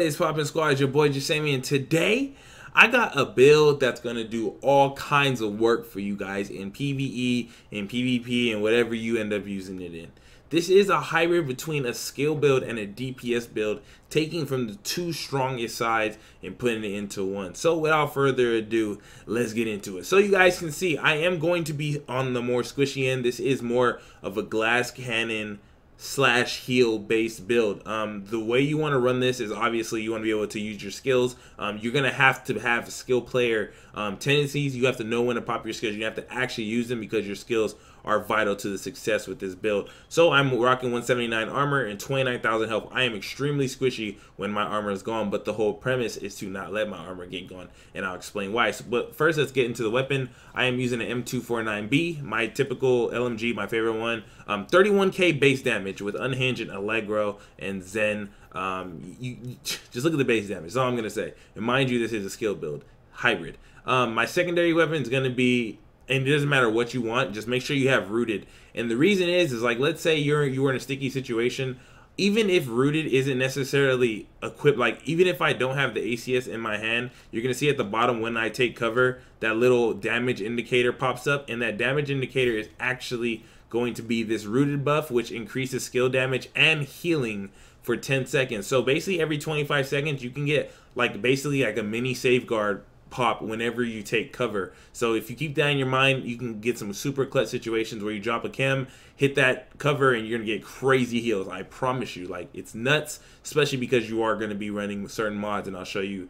is poppin' squad? It's your boy Jesimein, and today I got a build that's gonna do all kinds of work for you guys in PVE, in PvP, and whatever you end up using it in. This is a hybrid between a skill build and a DPS build, taking from the two strongest sides and putting it into one. So without further ado, let's get into it. So you guys can see I am going to be on the more squishy end. This is more of a glass cannon slash heal based build. The way you want to run this is obviously you want to be able to use your skills. You're gonna have to have skill player tendencies. You have to know when to pop your skills. You have to actually use them because your skills are vital to the success with this build. So I'm rocking 179 armor and 29,000 health. I am extremely squishy when my armor is gone, but the whole premise is to not let my armor get gone, and I'll explain why. But first, let's get into the weapon. I am using an M249B, my typical LMG, my favorite one. 31k base damage with Unhinged and Allegro and Zen. Just look at the base damage. That's all I'm gonna say. And mind you, this is a skill build, hybrid. My secondary weapon is gonna be, and it doesn't matter what you want, just make sure you have rooted. And the reason is like, let's say you were in a sticky situation. Even if rooted isn't necessarily equipped, like even if I don't have the ACS in my hand, you're gonna see at the bottom when I take cover, that little damage indicator pops up, and that damage indicator is actually going to be this rooted buff, which increases skill damage and healing for 10 seconds. So basically every 25 seconds you can get like basically like a mini safeguard pop whenever you take cover. So if you keep that in your mind, you can get some super clutch situations where you drop a chem, hit that cover, and you're gonna get crazy heals. I promise you, like, it's nuts, especially because you are gonna be running certain mods, and I'll show you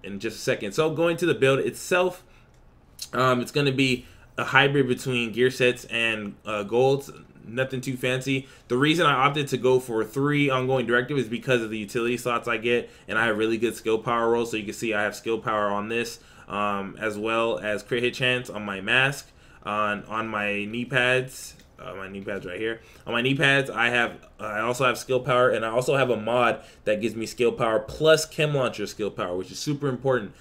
in just a second. So going to the build itself, it's gonna be a hybrid between gear sets and golds. Nothing too fancy. The reason I opted to go for 3 ongoing directive is because of the utility slots I get, and I have really good skill power rolls. So you can see I have skill power on this, as well as crit hit chance on my mask, on my knee pads. My knee pads right here. On my knee pads, I also have skill power, and I also have a mod that gives me skill power plus chem launcher skill power, which is super important.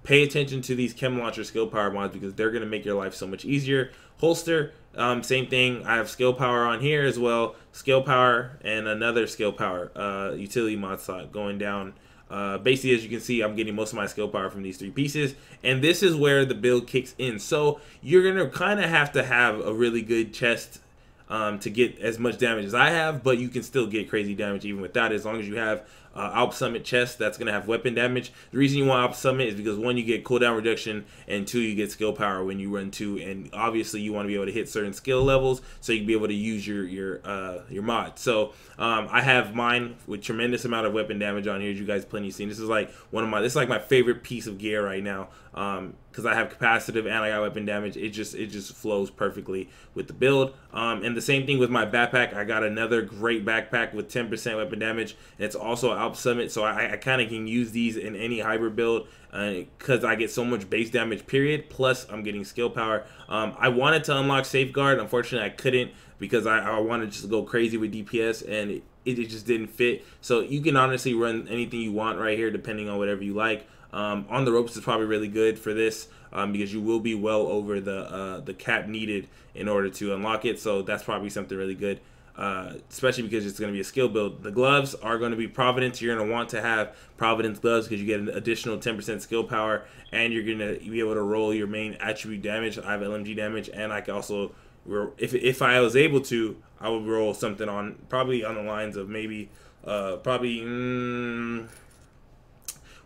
Pay attention to these chem launcher skill power mods because they're going to make your life so much easier. Holster, same thing. I have skill power on here as well. Skill power and another skill power utility mod slot going down. Basically, as you can see, I'm getting most of my skill power from these 3 pieces. And this is where the build kicks in. So you're going to kind of have a really good chest to get as much damage as I have, but you can still get crazy damage even with that, as long as you have Alp Summit chest that's going to have weapon damage. The reason you want Alp Summit is because 1, you get cooldown reduction, and 2, you get skill power when you run 2, and obviously you want to be able to hit certain skill levels so you can be able to use your mod. So I have mine with tremendous amount of weapon damage on here, as you guys plenty seen. This is like this is like my favorite piece of gear right now, because I have capacitive and I got weapon damage. It just flows perfectly with the build. And the same thing with my backpack. I got another great backpack with 10% weapon damage. And it's also Alp Summit, so I kind of can use these in any hybrid build because I get so much base damage, period. Plus I'm getting skill power. I wanted to unlock Safeguard. Unfortunately, I couldn't because I wanted to just go crazy with DPS, and it just didn't fit. So you can honestly run anything you want right here, depending on whatever you like. On the ropes is probably really good for this because you will be well over the cap needed in order to unlock it. So that's probably something really good, especially because it's going to be a skill build. The gloves are going to be Providence. You're going to want to have Providence gloves because you get an additional 10% skill power, and you're going to be able to roll your main attribute damage. I have LMG damage, and I can also, if I was able to, I would roll something on probably on the lines of maybe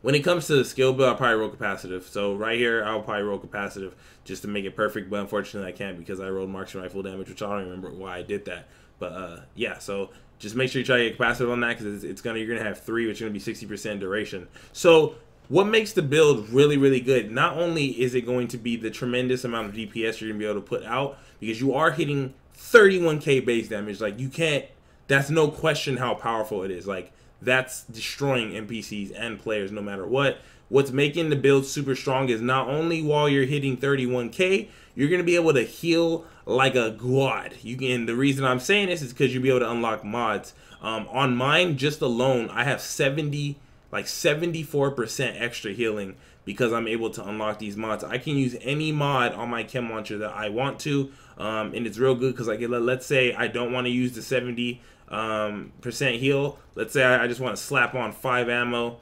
when it comes to the skill build, I'll probably roll capacitive. So right here, I'll probably roll capacitive just to make it perfect. But unfortunately, I can't because I rolled marksman rifle damage, which I don't remember why I did that. But yeah, so just make sure you try to get capacitive on that because you're gonna have 3, which is gonna be 60% duration. So what makes the build really, really good? Not only is it going to be the tremendous amount of DPS you're gonna be able to put out, because you are hitting 31k base damage. Like, you can't. That's no question how powerful it is. Like, that's destroying NPCs and players no matter what. What's making the build super strong is not only while you're hitting 31k, you're going to be able to heal like a god. The reason I'm saying this is because you'll be able to unlock mods. On mine, just alone, I have 74% extra healing because I'm able to unlock these mods. I can use any mod on my chem launcher that I want to, and it's real good because let's say I don't want to use the 70 percent heal. Let's say I just want to slap on 5 ammo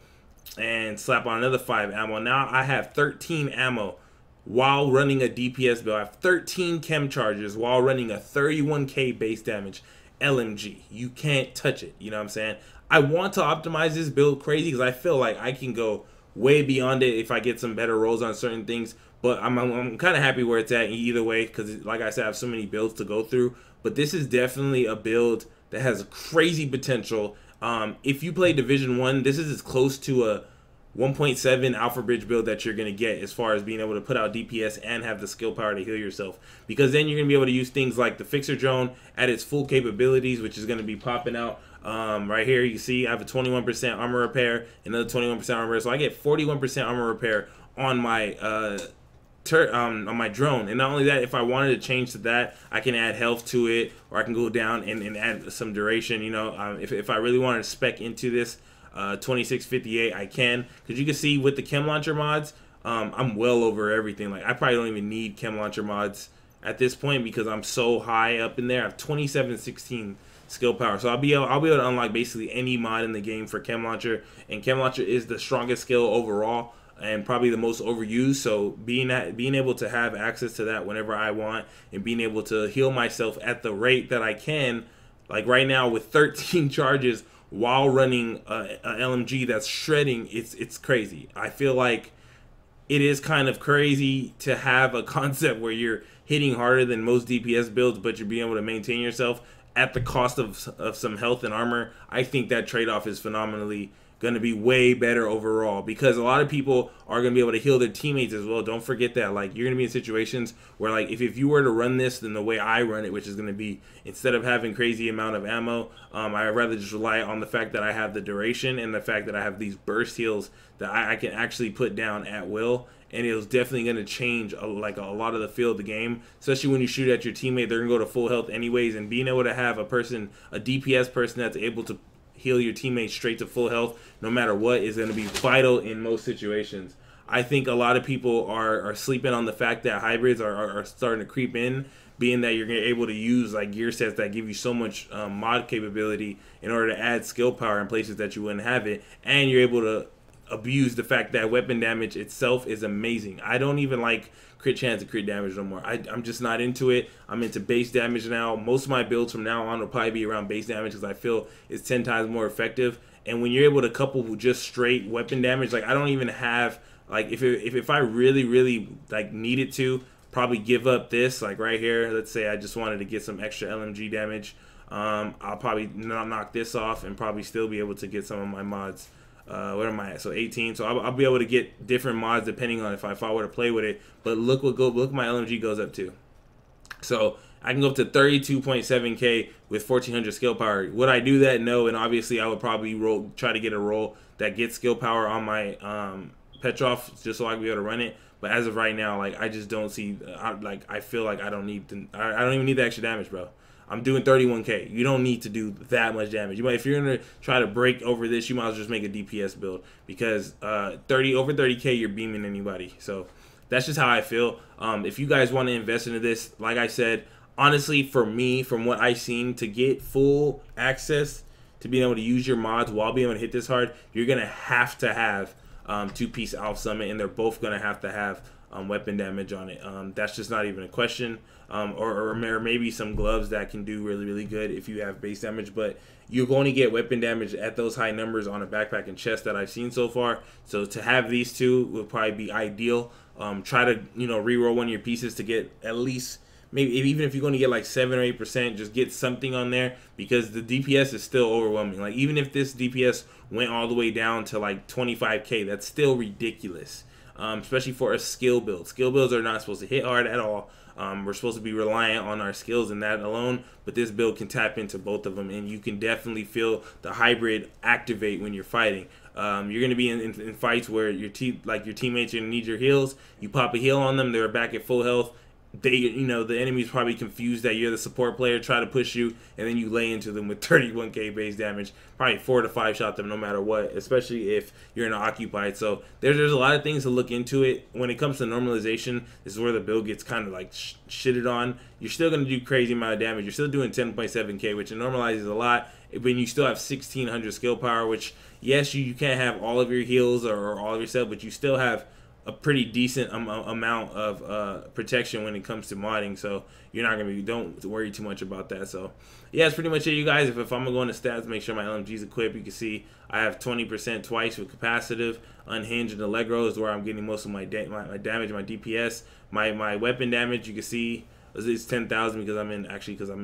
and slap on another 5 ammo. Now I have 13 ammo while running a DPS build. I have 13 chem charges while running a 31k base damage LMG. You can't touch it. You know what I'm saying? I want to optimize this build crazy because I feel like I can go way beyond it if I get some better rolls on certain things. But I'm kind of happy where it's at either way because, like I said, I have so many builds to go through. But this is definitely a build that has crazy potential. If you play Division 1, this is as close to a 1.7 Alpha Bridge build that you're going to get as far as being able to put out DPS and have the skill power to heal yourself. Because then you're going to be able to use things like the Fixer Drone at its full capabilities, which is going to be popping out. Right here, you see I have a 21% armor repair, another 21% armor repair. So I get 41% armor repair on my on my drone. And not only that, if I wanted to change to that, I can add health to it, or I can go down and add some duration. You know, if I really wanted to spec into this 2658, I can, because you can see with the chem launcher mods, I'm well over everything. Like I probably don't even need chem launcher mods at this point because I'm so high up in there. I have 2716 skill power, so I'll be able to unlock basically any mod in the game for chem launcher. And chem launcher is the strongest skill overall and probably the most overused. So being able to have access to that whenever I want and being able to heal myself at the rate that I can, like right now with 13 charges while running a LMG that's shredding, it's crazy. I feel like it is kind of crazy to have a concept where you're hitting harder than most DPS builds, but you're being able to maintain yourself at the cost of some health and armor. I think that trade-off is phenomenally going to be way better overall, because a lot of people are going to be able to heal their teammates as well. Don't forget that. Like, you're going to be in situations where, like, if you were to run this then the way I run it, which is going to be, instead of having crazy amount of ammo, I'd rather just rely on the fact that I have the duration and the fact that I have these burst heals that I can actually put down at will. And it was definitely going to change a lot of the feel of the game, especially when you shoot at your teammate. They're going to go to full health anyways, and being able to have a DPS person that's able to heal your teammates straight to full health no matter what is going to be vital in most situations. I think a lot of people are sleeping on the fact that hybrids are starting to creep in, being that you're able to use like gear sets that give you so much mod capability in order to add skill power in places that you wouldn't have it, and you're able to abuse the fact that weapon damage itself is amazing. I don't even like crit chance and crit damage no more. I'm just not into it. I'm into base damage now. Most of my builds from now on will probably be around base damage because I feel it's 10 times more effective. And when you're able to couple with just straight weapon damage, like I don't even have, like if I really like needed to probably give up this, like right here, let's say I just wanted to get some extra LMG damage, I'll probably knock this off and probably still be able to get some of my mods. Where am I at? So 18. So I'll be able to get different mods depending on if I were to play with it. But look my LMG goes up to. So I can go up to 32.7k with 1400 skill power. Would I do that? No. And obviously I would probably try to get a roll that gets skill power on my Petrov just so I can be able to run it. But as of right now, like I just don't see. I feel like I don't need to. I don't even need the extra damage, bro. I'm doing 31k. You don't need to do that much damage. If you're gonna try to break over this, you might as well just make a DPS build, because over 30k you're beaming anybody. So that's just how I feel. If you guys want to invest into this, like I said, honestly, for me, from what I've seen, to get full access to being able to use your mods while being able to hit this hard, you're gonna have to have two-piece Alpha Summit, and they're both gonna have to have weapon damage on it. That's just not even a question. Or maybe some gloves that can do really good if you have base damage, but you're going to get weapon damage at those high numbers on a backpack and chest that I've seen so far. So to have these two would probably be ideal. Try to reroll one of your pieces to get at least, maybe even if you're going to get like 7 or 8%, just get something on there, because the DPS is still overwhelming. Like even if this DPS went all the way down to like 25k, that's still ridiculous. Especially for a skill build. Skill builds are not supposed to hit hard at all. We're supposed to be reliant on our skills and that alone, but this build can tap into both of them, and you can definitely feel the hybrid activate when you're fighting. You're going to be in fights where your teammates are going to need your heals. You pop a heal on them, they're back at full health. the enemy's probably confused that you're the support player, try to push you, and then you lay into them with 31k base damage, probably 4 to 5 shot them no matter what, especially if you're in an occupied. So there's a lot of things to look into it. When it comes to normalization, this is where the build gets kind of like shitted on. You're still going to do crazy amount of damage. You're still doing 10.7k, which it normalizes a lot, but you still have 1600 skill power, which yes, you can't have all of your heals or all of your stuff, but you still have a pretty decent amount of protection when it comes to modding, so you're not gonna don't worry too much about that. So yeah, that's pretty much it, you guys. If I'm gonna go into stats, make sure my LMG's equipped. You can see I have 20% twice with capacitive, unhinged, and Allegro is where I'm getting most of my damage, my DPS, my weapon damage. You can see it's 10,000 because I'm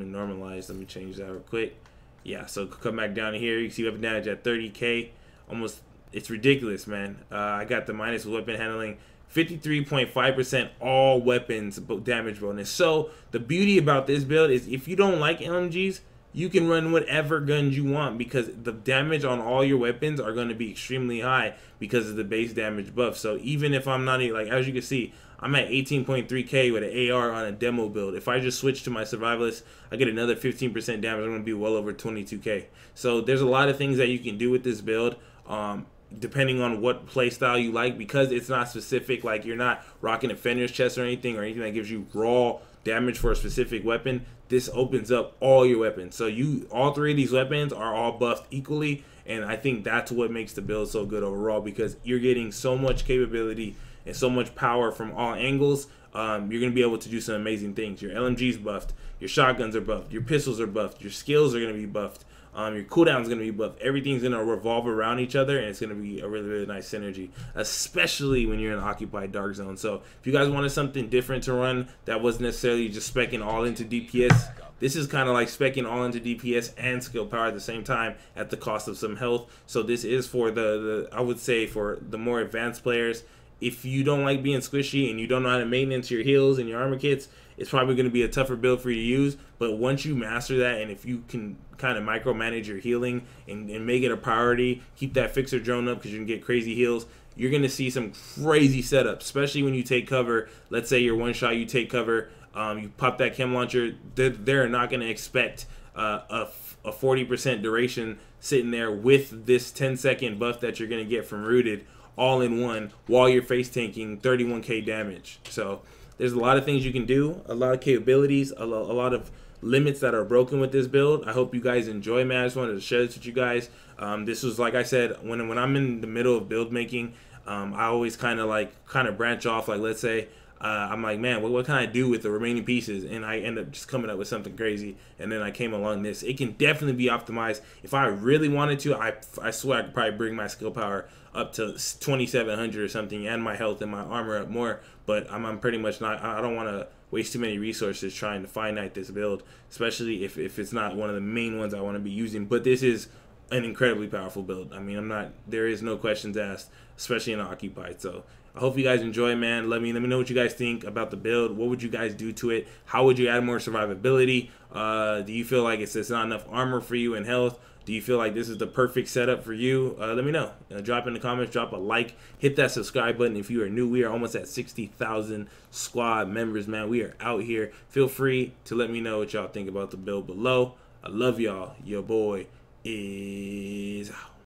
in normalized. Let me change that real quick. Yeah, so come back down here. You can see weapon damage at 30k, almost. It's ridiculous, man. I got the minus weapon handling, 53.5% all weapons damage bonus. So the beauty about this build is if you don't like LMGs, you can run whatever guns you want because the damage on all your weapons are going to be extremely high because of the base damage buff. So even if I'm not, like, as you can see, I'm at 18.3k with an AR on a demo build. If I just switch to my survivalist, I get another 15% damage. I'm going to be well over 22k. So there's a lot of things that you can do with this build. Depending on what playstyle you like, because it's not specific, like you're not rocking a Fenrir's chest or anything that gives you raw damage for a specific weapon. This opens up all your weapons, so all three of these weapons are all buffed equally, and I think that's what makes the build so good overall, because you're getting so much capability and so much power from all angles. You're going to be able to do some amazing things. Your LMG's buffed, your shotguns are buffed, your pistols are buffed, your skills are going to be buffed. Your cooldown is going to be buffed. Everything's going to revolve around each other, and it's going to be a really, really nice synergy, especially when you're in an occupied dark zone. So if you guys wanted something different to run that wasn't necessarily just speccing all into DPS, this is kind of like speccing all into DPS and skill power at the same time at the cost of some health. So this is for I would say for the more advanced players. If you don't like being squishy and you don't know how to maintenance your heals and your armor kits, it's probably going to be a tougher build for you to use. But once you master that, and if you can kind of micromanage your healing and make it a priority, keep that fixer drone up because you can get crazy heals, you're going to see some crazy setups, especially when you take cover. Let's say you're one shot, you take cover, you pop that chem launcher. They're not going to expect a 40% duration sitting there with this 10-second buff that you're going to get from Rooted all in one while you're face tanking 31k damage. So there's a lot of things you can do, a lot of capabilities, a lot of limits that are broken with this build. I hope you guys enjoy, man. I just wanted to share this with you guys. This was, like I said, when I'm in the middle of build making, I always kind of branch off. Like, let's say I'm like, man, what can I do with the remaining pieces? And I end up just coming up with something crazy. And then I came along this. It can definitely be optimized. If I really wanted to, I swear I could probably bring my skill power up to 2700 or something, and my health and my armor up more. But I'm pretty much not. I don't want to waste too many resources trying to finite this build, especially if it's not one of the main ones I want to be using. But this is an incredibly powerful build. I mean, there is no questions asked, especially in occupied. So I hope you guys enjoy, man. Let me know what you guys think about the build. What would you guys do to it? How would you add more survivability? Do you feel like it's not enough armor for you and health? Do you feel like this is the perfect setup for you? Let me know. Drop in the comments, drop a like, hit that subscribe button if you are new. We are almost at 60,000 squad members, man. We are out here. Feel free to let me know what y'all think about the build below. I love y'all. Your boy is out.